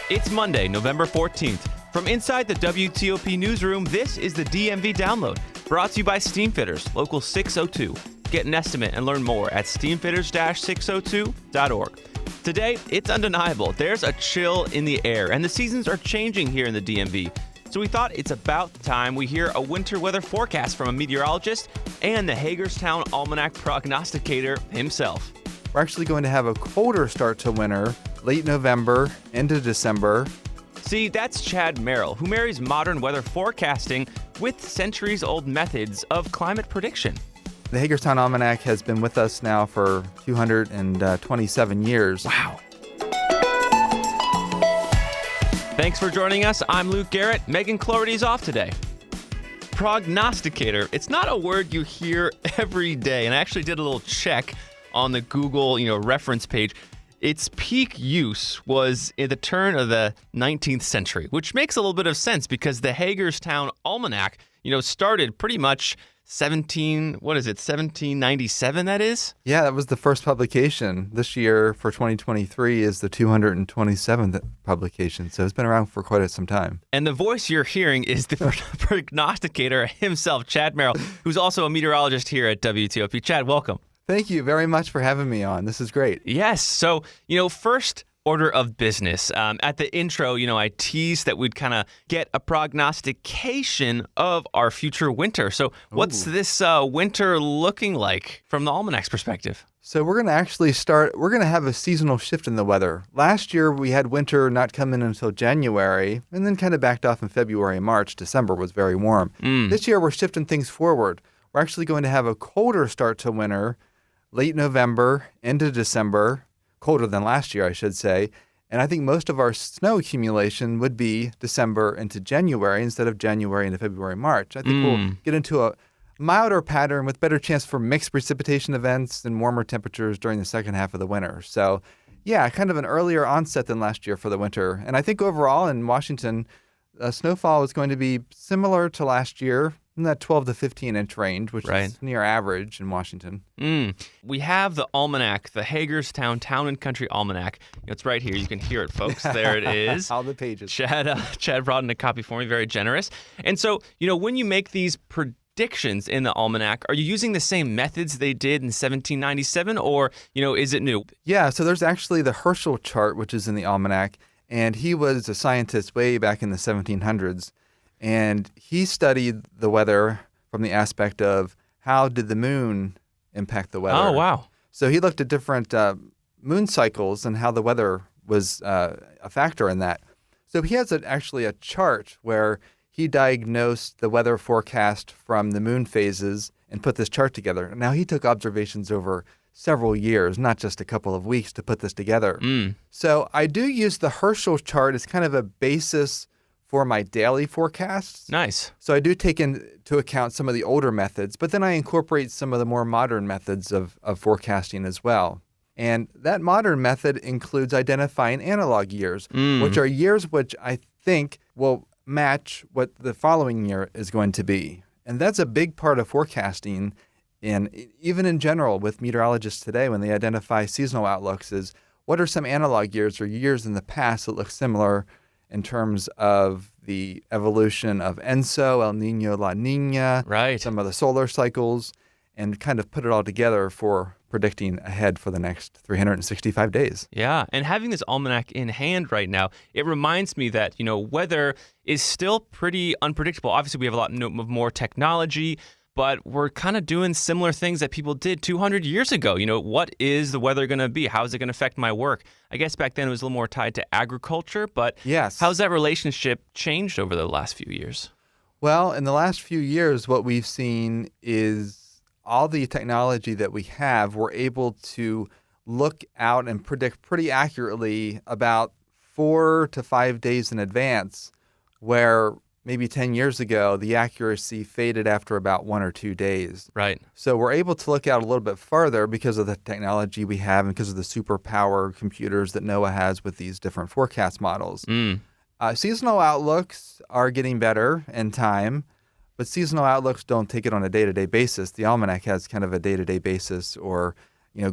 It's Monday, November 14th. From inside the WTOP newsroom, this is the DMV Download, brought to you by Steamfitters, Local 602. Get an estimate and learn more at steamfitters-602.org. Today, it's undeniable. There's a chill in the air, and the seasons are changing here in the DMV. So we thought it's about time we hear a winter weather forecast from a meteorologist and the Hagers-Town Almanack prognosticator himself. We're actually going to have a colder start to winter, late November into December. See, that's Chad Merrill, who marries modern weather forecasting with centuries-old methods of climate prediction. The Hagers-Town Almanack has been with us now for 227 years. Wow. Thanks for joining us. I'm Luke Garrett. Megan Cloherty's off today. Prognosticator. It's not a word you hear every day, and I actually did a little check on the Google, reference page. Its peak use was in the turn of the 19th century, which makes a little bit of sense because the Hagers-Town Almanack, started pretty much 1797, that is? Yeah, that was the first publication. This year for 2023 is the 227th publication, so it's been around for quite some time. And the voice you're hearing is the prognosticator himself, Chad Merrill, who's also a meteorologist here at WTOP. Chad, welcome. Thank you very much for having me on. This is great. Yes. So, first order of business. At the intro, I teased that we'd kind of get a prognostication of our future winter. So what's this winter looking like from the Almanac's perspective? So we're going to have a seasonal shift in the weather. Last year, we had winter not come in until January and then kind of backed off in February and March. December was very warm. This year, we're shifting things forward. We're actually going to have a colder start to winter, late November into December, colder than last year, I should say. And I think most of our snow accumulation would be December into January instead of January into February, March. I think we'll get into a milder pattern with better chance for mixed precipitation events and warmer temperatures during the second half of the winter. So, yeah, kind of an earlier onset than last year for the winter. And I think overall in Washington, snowfall is going to be similar to last year, in that 12 to 15 inch range, which is near average in Washington. We have the Almanack, the Hagers-Town Town and Country Almanack. It's right here. You can hear it, folks. There it is. All the pages. Chad brought in a copy for me. Very generous. And so, when you make these predictions in the Almanack, are you using the same methods they did in 1797, or, is it new? Yeah, so there's actually the Herschel chart, which is in the Almanack, and he was a scientist way back in the 1700s. And he studied the weather from the aspect of how did the moon impact the weather. Oh, wow. So he looked at different moon cycles and how the weather was a factor in that. So he has actually a chart where he diagnosed the weather forecast from the moon phases and put this chart together. Now, he took observations over several years, not just a couple of weeks, to put this together. So I do use the Herschel chart as kind of a basis for my daily forecasts. Nice. So I do take into account some of the older methods, but then I incorporate some of the more modern methods of forecasting as well. And that modern method includes identifying analog years, which are years which I think will match what the following year is going to be. And that's a big part of forecasting, and even in general with meteorologists today when they identify seasonal outlooks, is what are some analog years or years in the past that look similar in terms of the evolution of ENSO, El Nino, La Nina, some of the solar cycles, and kind of put it all together for predicting ahead for the next 365 days. Yeah, and having this almanac in hand right now, it reminds me that, weather is still pretty unpredictable. Obviously, we have a lot more technology, but we're kind of doing similar things that people did 200 years ago. What is the weather going to be? How is it going to affect my work? I guess back then it was a little more tied to agriculture, but how's that relationship changed over the last few years? Well, in the last few years, what we've seen is all the technology that we have, we're able to look out and predict pretty accurately about 4 to 5 days in advance, where maybe 10 years ago, the accuracy faded after about 1 or 2 days. Right. So we're able to look out a little bit farther because of the technology we have and because of the superpower computers that NOAA has with these different forecast models. Seasonal outlooks are getting better in time, but seasonal outlooks don't take it on a day-to-day basis. The Almanac has kind of a day-to-day basis or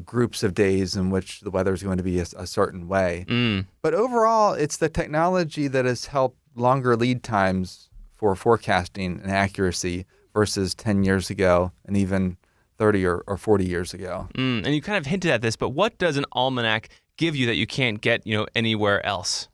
groups of days in which the weather is going to be a certain way. But overall, it's the technology that has helped longer lead times for forecasting and accuracy versus 10 years ago and even 30 or 40 years ago. And you kind of hinted at this, but what does an almanac give you that you can't get, anywhere else?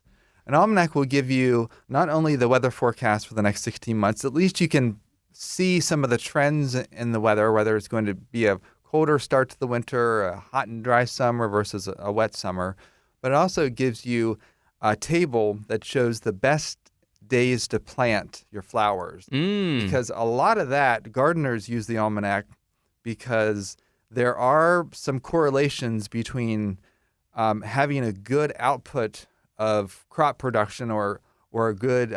An almanac will give you not only the weather forecast for the next 16 months, at least you can see some of the trends in the weather, whether it's going to be a colder start to the winter, a hot and dry summer versus a wet summer. But it also gives you a table that shows the best days to plant your flowers. Because a lot of that, gardeners use the almanac because there are some correlations between having a good output of crop production or a good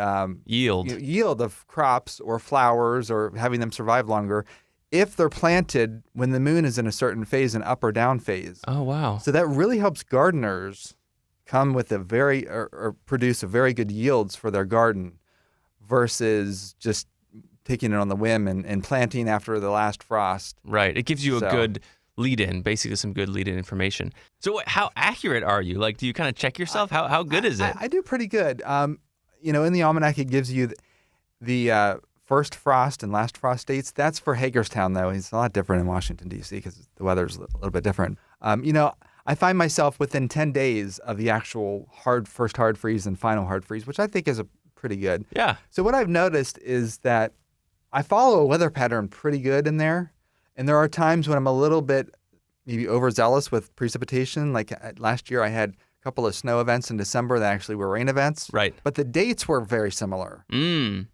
yield of crops or flowers or having them survive longer if they're planted when the moon is in a certain phase, an up or down phase. Oh, wow. So that really helps gardeners come with or produce a very good yields for their garden versus just taking it on the whim and planting after the last frost. Right. It gives you a good lead-in, basically some good lead-in information. So how accurate are you? Like, do you kind of check yourself? How good is it? I do pretty good. In the almanac, it gives you the first frost and last frost dates. That's for Hagers-Town, though. It's a lot different in Washington, D.C. because the weather's a little bit different. I find myself within 10 days of the actual first hard freeze and final hard freeze, which I think is pretty good. Yeah. So what I've noticed is that I follow a weather pattern pretty good in there. And there are times when I'm a little bit maybe overzealous with precipitation. Like last year, I had a couple of snow events in December that actually were rain events. Right. But the dates were very similar.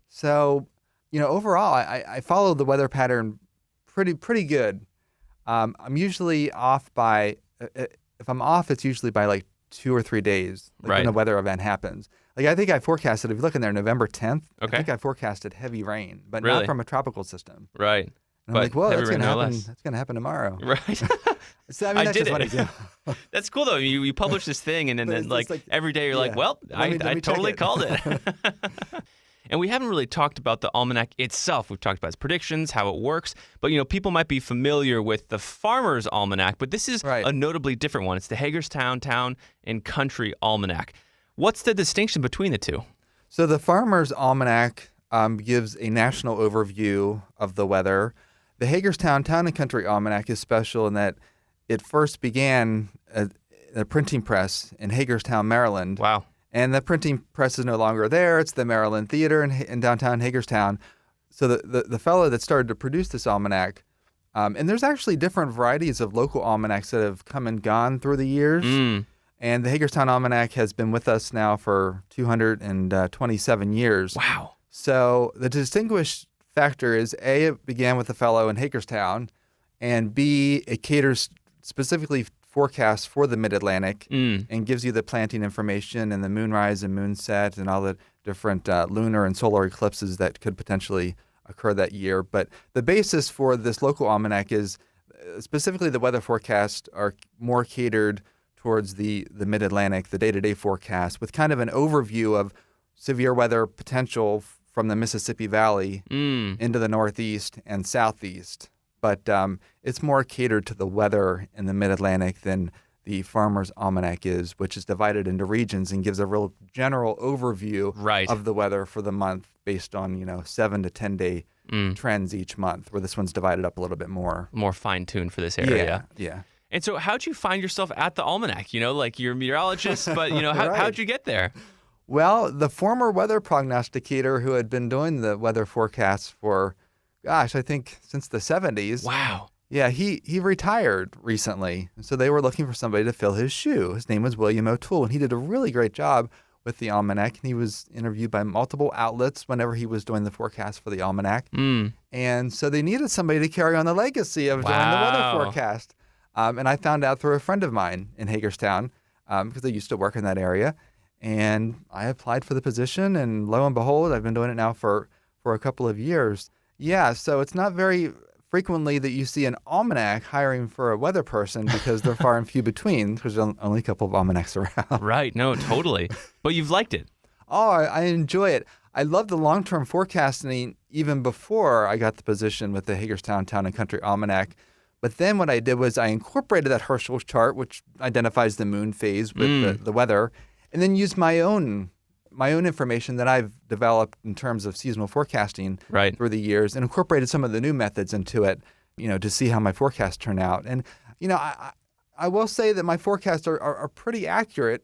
So, overall, I follow the weather pattern pretty good. I'm usually off by, if I'm off, it's usually by like 2 or 3 days when a weather event happens. Like I think I forecasted, if you look in there, November 10th, I think I forecasted heavy rain, but not from a tropical system. Right. And I'm like, whoa, that's going to happen. That's going to happen tomorrow. Right. So, that's just one example. That's cool though. You publish this thing, and then like every day you're like, well, I totally called it. And we haven't really talked about the almanac itself. We've talked about its predictions, how it works, but people might be familiar with the Farmer's Almanac, but this is a notably different one. It's the Hagers-Town Town and Country Almanac. What's the distinction between the two? So the Farmer's Almanac gives a national overview of the weather. The Hagers-Town Town and Country Almanac is special in that it first began at a printing press in Hagers-Town, Maryland. Wow. And the printing press is no longer there. It's the Maryland Theater in downtown Hagers-Town. So the fellow that started to produce this almanac, and there's actually different varieties of local almanacs that have come and gone through the years. And the Hagers-Town Almanac has been with us now for 227 years. Wow. So the distinguished factor is, A, it began with a fellow in Hagers-Town, and B, it caters specifically forecasts for the Mid-Atlantic and gives you the planting information and the moonrise and moonset and all the different lunar and solar eclipses that could potentially occur that year. But the basis for this local almanac is specifically the weather forecasts are more catered towards the Mid-Atlantic, the day-to-day forecast, with kind of an overview of severe weather potential from the Mississippi Valley into the Northeast and Southeast. But it's more catered to the weather in the Mid-Atlantic than the Farmer's Almanac is, which is divided into regions and gives a real general overview of the weather for the month based on 7 to 10 day trends each month, where this one's divided up a little bit more fine-tuned for this area. Yeah. And so how'd you find yourself at the Almanac? Like you're a meteorologist, but how'd you get there? Well, the former weather prognosticator who had been doing the weather forecasts for, I think since the 70s. Wow. Yeah, he retired recently. So they were looking for somebody to fill his shoe. His name was William O'Toole, and he did a really great job with the Almanac. And he was interviewed by multiple outlets whenever he was doing the forecast for the Almanac. And so they needed somebody to carry on the legacy of doing the weather forecast. And I found out through a friend of mine in Hagers-Town, because I used to work in that area. And I applied for the position, and lo and behold, I've been doing it now for a couple of years. Yeah, so it's not very frequently that you see an almanac hiring for a weather person because they're far and few between because there's only a couple of almanacs around. Right, no, totally. But you've liked it. Oh, I enjoy it. I love the long-term forecasting even before I got the position with the Hagers-Town Town and Country Almanac But then what I did was I incorporated that Herschel chart, which identifies the moon phase with the weather, and then used my own information that I've developed in terms of seasonal forecasting through the years, and incorporated some of the new methods into it, to see how my forecasts turn out. And I will say that my forecasts are pretty accurate.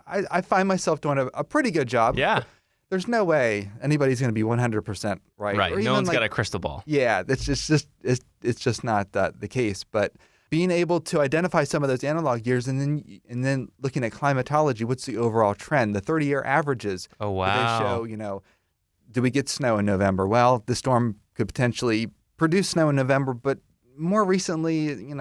I find myself doing a pretty good job. Yeah. There's no way anybody's going to be 100% right. Right. Or No one's got a crystal ball. Yeah, it's just not the case. But being able to identify some of those analog years and then looking at climatology, what's the overall trend? The 30-year averages. Oh, wow. They show, do we get snow in November? Well, the storm could potentially produce snow in November, but more recently,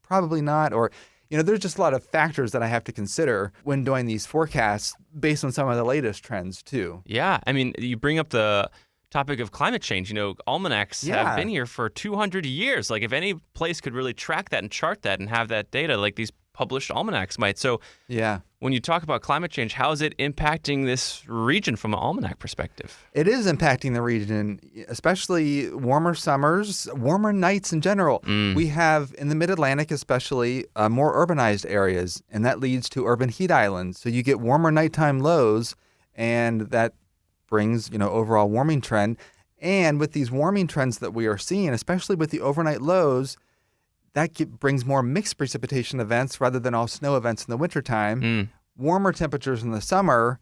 probably not. Or, there's just a lot of factors that I have to consider when doing these forecasts based on some of the latest trends, too. Yeah. I mean, you bring up the topic of climate change. Almanacs have been here for 200 years. Like, if any place could really track that and chart that and have that data, like these published almanacs might. So, when you talk about climate change, how is it impacting this region from an almanac perspective? It is impacting the region, especially warmer summers, warmer nights in general. We have, in the Mid-Atlantic especially, more urbanized areas, and that leads to urban heat islands. So you get warmer nighttime lows, and that brings, overall warming trend. And with these warming trends that we are seeing, especially with the overnight lows, that brings more mixed precipitation events rather than all snow events in the wintertime. Warmer temperatures in the summer.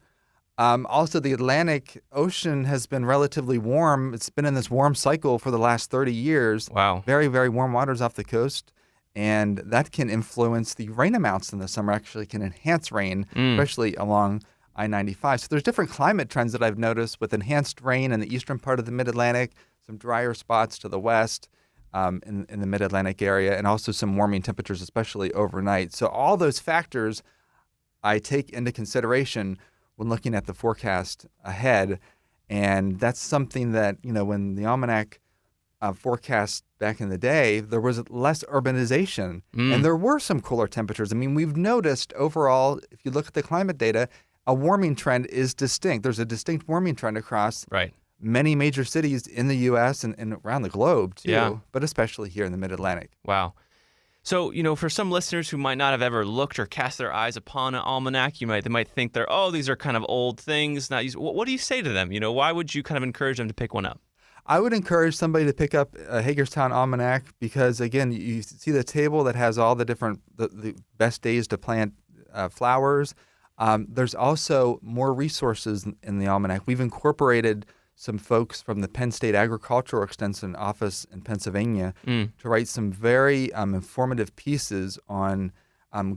Also, the Atlantic Ocean has been relatively warm. It's been in this warm cycle for the last 30 years. Wow. Very, very warm waters off the coast. And that can influence the rain amounts in the summer, actually can enhance rain, especially along I-95. So there's different climate trends that I've noticed with enhanced rain in the eastern part of the Mid-Atlantic, some drier spots to the west. In the Mid-Atlantic area, and also some warming temperatures, especially overnight. So all those factors I take into consideration when looking at the forecast ahead. And that's something that, when the Almanac forecast back in the day, there was less urbanization. And there were some cooler temperatures. I mean, we've noticed overall, if you look at the climate data, a warming trend is distinct. There's a distinct warming trend across many major cities in the U.S. and around the globe, too, but especially here in the Mid-Atlantic. Wow. So, for some listeners who might not have ever looked or cast their eyes upon an almanac, they might think these are kind of old things, not used. What do you say to them? Why would you kind of encourage them to pick one up? I would encourage somebody to pick up a Hagers-Town Almanac because, again, you see the table that has all the different, the best days to plant flowers. There's also more resources in the Almanac. We've incorporated some folks from the Penn State Agricultural Extension Office in Pennsylvania to write some very informative pieces on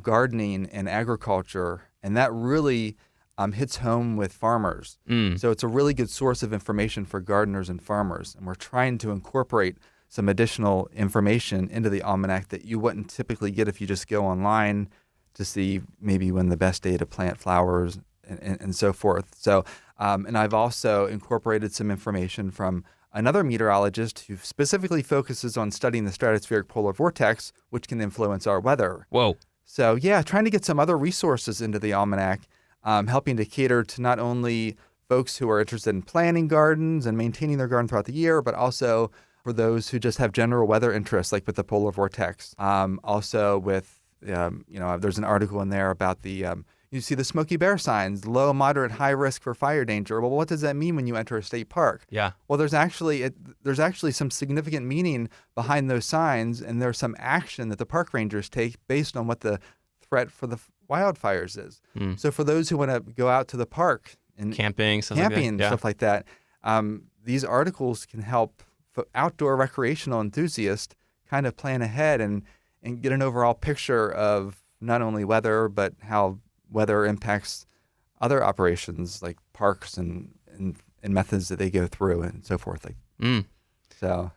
gardening and agriculture, and that really hits home with farmers. So it's a really good source of information for gardeners and farmers, and we're trying to incorporate some additional information into the Almanac that you wouldn't typically get if you just go online to see maybe when the best day to plant flowers and so forth. So, and I've also incorporated some information from another meteorologist who specifically focuses on studying the stratospheric polar vortex, which can influence our weather. Whoa. So, trying to get some other resources into the Almanac, helping to cater to not only folks who are interested in planting gardens and maintaining their garden throughout the year, but also for those who just have general weather interests, like with the polar vortex. Also with, there's an article in there about you see the Smokey Bear signs, low, moderate, high risk for fire danger. Well, what does that mean when you enter a state park? Yeah. Well, there's actually some significant meaning behind those signs, and there's some action that the park rangers take based on what the threat for the wildfires is. So for those who want to go out to the park and camping, stuff like that, these articles can help outdoor recreational enthusiasts kind of plan ahead and get an overall picture of not only weather, but how weather impacts other operations like parks and methods that they go through and so forth. So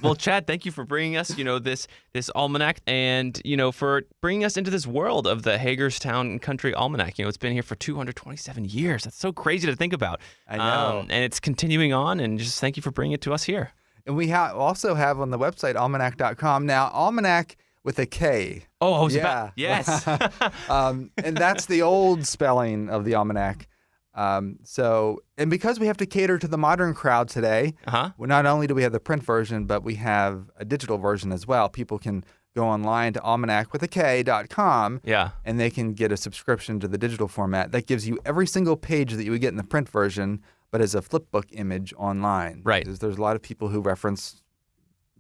well, Chad, thank you for bringing us, this almanac, and for bringing us into this world of the Hagers-Town Country Almanac. It's been here for 227 years. That's so crazy to think about. I know, and it's continuing on. And just thank you for bringing it to us here. And we also have on the website almanac.com now. Almanac with a K. Oh, I was about, yes. And that's the old spelling of the Almanac. And because we have to cater to the modern crowd today, not only do we have the print version, but we have a digital version as well. People can go online to almanack.com, and they can get a subscription to the digital format. That gives you every single page that you would get in the print version, but as a flipbook image online. Right. Because there's a lot of people who reference,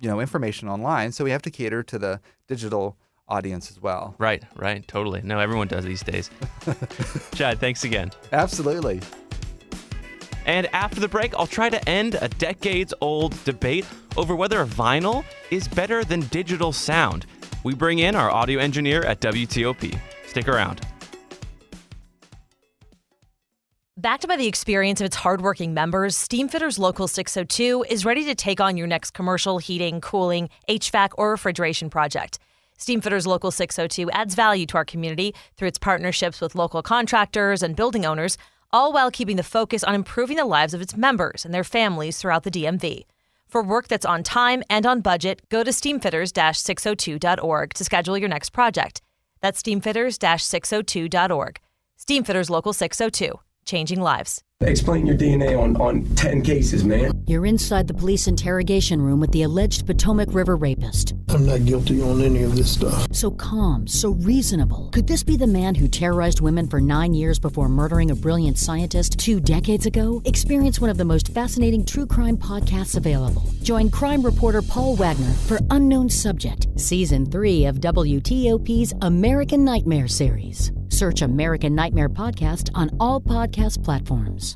information online, so we have to cater to the digital audience as well. Right, totally. No, everyone does these days. Chad, thanks again. Absolutely. And after the break, I'll try to end a decades-old debate over whether vinyl is better than digital sound. We bring in our audio engineer at WTOP. Stick around. Backed by the experience of its hardworking members, Steamfitters Local 602 is ready to take on your next commercial, heating, cooling, HVAC, or refrigeration project. Steamfitters Local 602 adds value to our community through its partnerships with local contractors and building owners, all while keeping the focus on improving the lives of its members and their families throughout the DMV. For work that's on time and on budget, go to steamfitters-602.org to schedule your next project. That's steamfitters-602.org. Steamfitters Local 602, changing lives. Explain your DNA on 10 cases, man. You're inside the police interrogation room with the alleged Potomac River rapist. I'm not guilty on any of this stuff. So calm, so reasonable. Could this be the man who terrorized women for 9 years before murdering a brilliant scientist 2 decades ago? Experience one of the most fascinating true crime podcasts available. Join crime reporter Paul Wagner for Unknown Subject, Season 3 of WTOP's American Nightmare series. Search American Nightmare Podcast on all podcast platforms.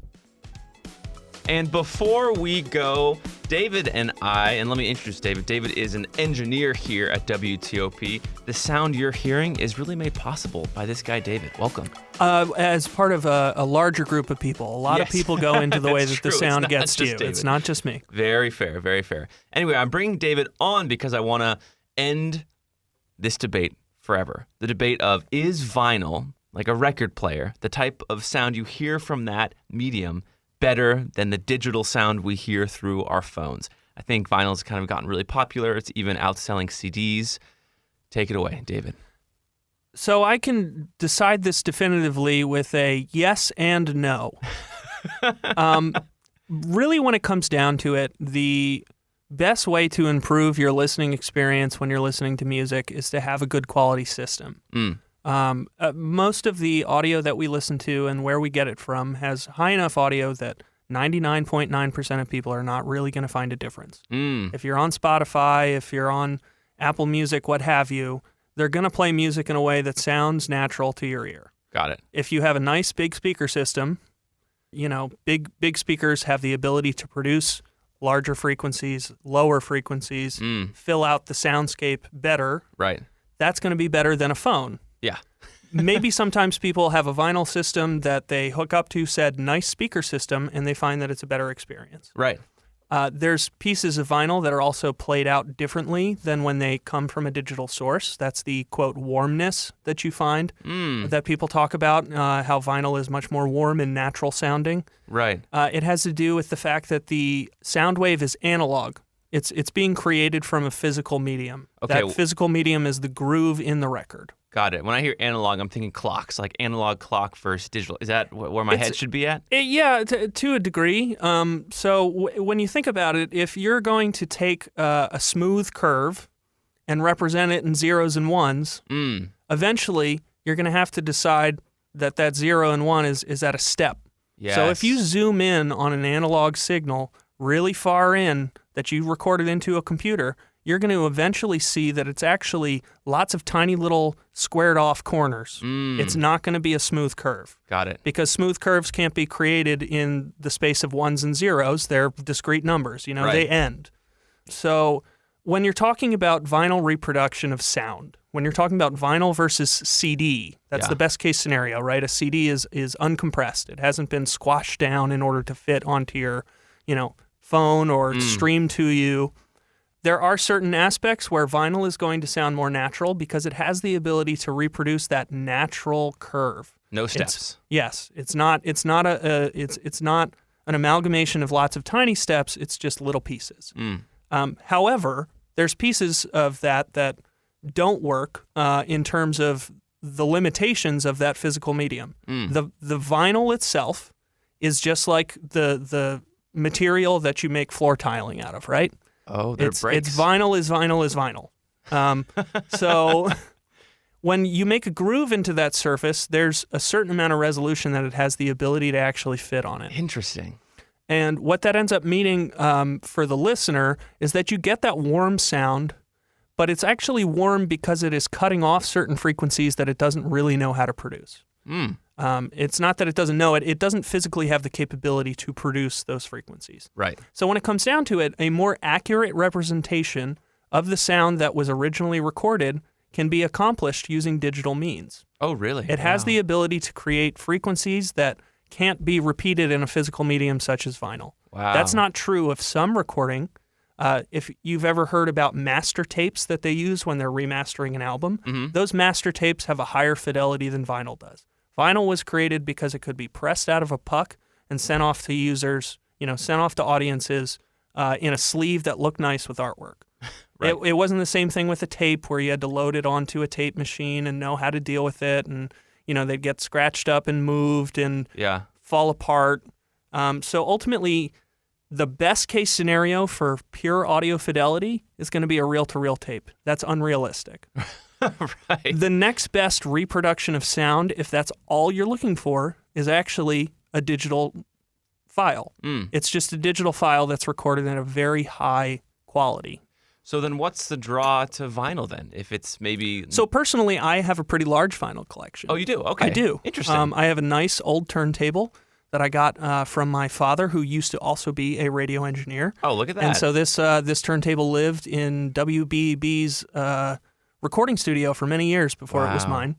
And before we go, David and let me introduce David. David is an engineer here at WTOP. The sound you're hearing is really made possible by this guy, David. Welcome. As part of a larger group of people. A lot of people go into the way that the sound gets to you. David. It's not just me. Very fair, very fair. Anyway, I'm bringing David on because I want to end this debate forever. The debate of, is vinyl, like a record player, the type of sound you hear from that medium, better than the digital sound we hear through our phones? I think vinyl's kind of gotten really popular. It's even outselling CDs. Take it away, David. So I can decide this definitively with a yes and no. Really, when it comes down to it, the best way to improve your listening experience when you're listening to music is to have a good quality system. Most of the audio that we listen to and where we get it from has high enough audio that 99.9% of people are not really going to find a difference. If you're on Spotify, if you're on Apple Music, what have you, they're going to play music in a way that sounds natural to your ear. Got it. If you have a nice big speaker system, big speakers have the ability to produce larger frequencies, lower frequencies, fill out the soundscape better. Right. That's going to be better than a phone. Yeah. Maybe sometimes people have a vinyl system that they hook up to said nice speaker system, and they find that it's a better experience. Right. There's pieces of vinyl that are also played out differently than when they come from a digital source. That's the, quote, warmness that you find that people talk about, how vinyl is much more warm and natural sounding. Right. It has to do with the fact that the sound wave is analog. It's being created from a physical medium. Okay. That physical medium is the groove in the record. Got it. When I hear analog, I'm thinking clocks, like analog clock versus digital. Is that where my head should be at? Yeah, to a degree. So when you think about it, if you're going to take a smooth curve and represent it in zeros and ones, eventually you're going to have to decide that 0 and 1 is at a step. Yes. So if you zoom in on an analog signal really far in that you recorded into a computer, you're going to eventually see that it's actually lots of tiny little squared off corners. It's not going to be a smooth curve. Got it. Because smooth curves can't be created in the space of ones and zeros. They're discrete numbers. Right. They end. So when you're talking about vinyl reproduction of sound, when you're talking about vinyl versus CD, that's the best case scenario, right? A CD is uncompressed. It hasn't been squashed down in order to fit onto your, phone or stream to you. There are certain aspects where vinyl is going to sound more natural because it has the ability to reproduce that natural curve. No steps. It's not an amalgamation of lots of tiny steps. It's just little pieces. However, there's pieces of that don't work in terms of the limitations of that physical medium. The vinyl itself is just like the material that you make floor tiling out of, right? Oh, they're breaks. It's vinyl is vinyl is vinyl. So when you make a groove into that surface, there's a certain amount of resolution that it has the ability to actually fit on it. Interesting. And what that ends up meaning for the listener is that you get that warm sound, but it's actually warm because it is cutting off certain frequencies that it doesn't really know how to produce. It's not that it doesn't know it. It doesn't physically have the capability to produce those frequencies. Right. So when it comes down to it, a more accurate representation of the sound that was originally recorded can be accomplished using digital means. Oh, really? It has the ability to create frequencies that can't be repeated in a physical medium such as vinyl. Wow. That's not true of some recording. If you've ever heard about master tapes that they use when they're remastering an album, those master tapes have a higher fidelity than vinyl does. Vinyl was created because it could be pressed out of a puck and sent off to users, sent off to audiences in a sleeve that looked nice with artwork. Right. It wasn't the same thing with a tape where you had to load it onto a tape machine and know how to deal with it, and they'd get scratched up and moved and fall apart. So ultimately, the best case scenario for pure audio fidelity is going to be a reel-to-reel tape. That's unrealistic. Right. The next best reproduction of sound, if that's all you're looking for, is actually a digital file. It's just a digital file that's recorded in a very high quality. So then what's the draw to vinyl then? If it's maybe... So personally, I have a pretty large vinyl collection. Oh, you do? Okay. I do. Interesting. I have a nice old turntable that I got from my father, who used to also be a radio engineer. Oh, look at that. And so this turntable lived in WBB's recording studio for many years before it was mine.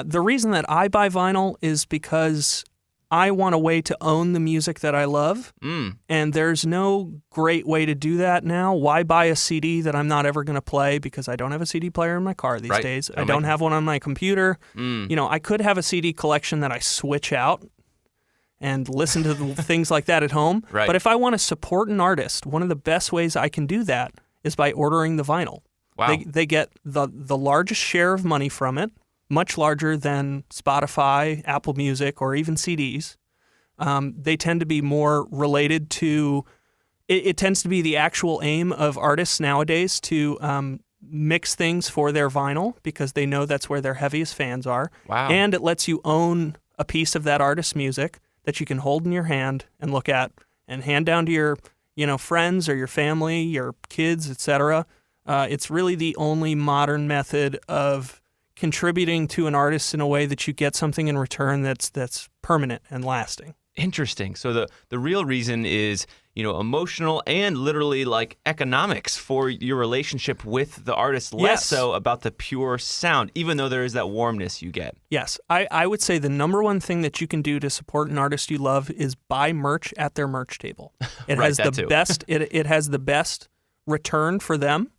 The reason that I buy vinyl is because I want a way to own the music that I love, and there's no great way to do that now. Why buy a CD that I'm not ever going to play because I don't have a CD player in my car these days? I don't have one on my computer. I could have a CD collection that I switch out and listen to things like that at home. Right. But if I want to support an artist, one of the best ways I can do that is by ordering the vinyl. Wow. They get the largest share of money from it, much larger than Spotify, Apple Music, or even CDs. They tend to be more related to, it tends to be the actual aim of artists nowadays to mix things for their vinyl because they know that's where their heaviest fans are. Wow. And it lets you own a piece of that artist's music that you can hold in your hand and look at and hand down to your friends or your family, your kids, etc. It's really the only modern method of contributing to an artist in a way that you get something in return that's permanent and lasting. Interesting. So the real reason is, emotional and literally like economics for your relationship with the artist, less so about the pure sound, even though there is that warmness you get. Yes. I would say the number one thing that you can do to support an artist you love is buy merch at their merch table. It has the best it has the best return for them.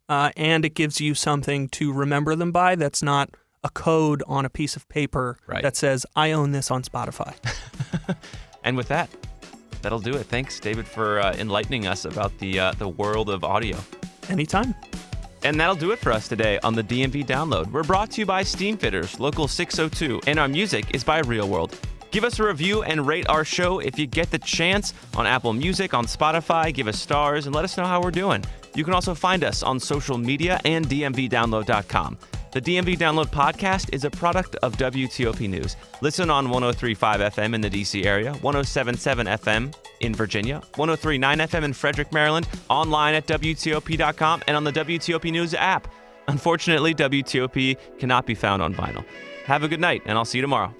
And it gives you something to remember them by that's not a code on a piece of paper that says, I own this on Spotify. And with that, that'll do it. Thanks, David, for enlightening us about the world of audio. Anytime. And that'll do it for us today on the DMV Download. We're brought to you by Steamfitters, Local 602, and our music is by Real World. Give us a review and rate our show if you get the chance on Apple Music, on Spotify. Give us stars and let us know how we're doing. You can also find us on social media and dmvdownload.com. The DMV Download podcast is a product of WTOP News. Listen on 103.5 FM in the D.C. area, 107.7 FM in Virginia, 103.9 FM in Frederick, Maryland, online at WTOP.com, and on the WTOP News app. Unfortunately, WTOP cannot be found on vinyl. Have a good night, and I'll see you tomorrow.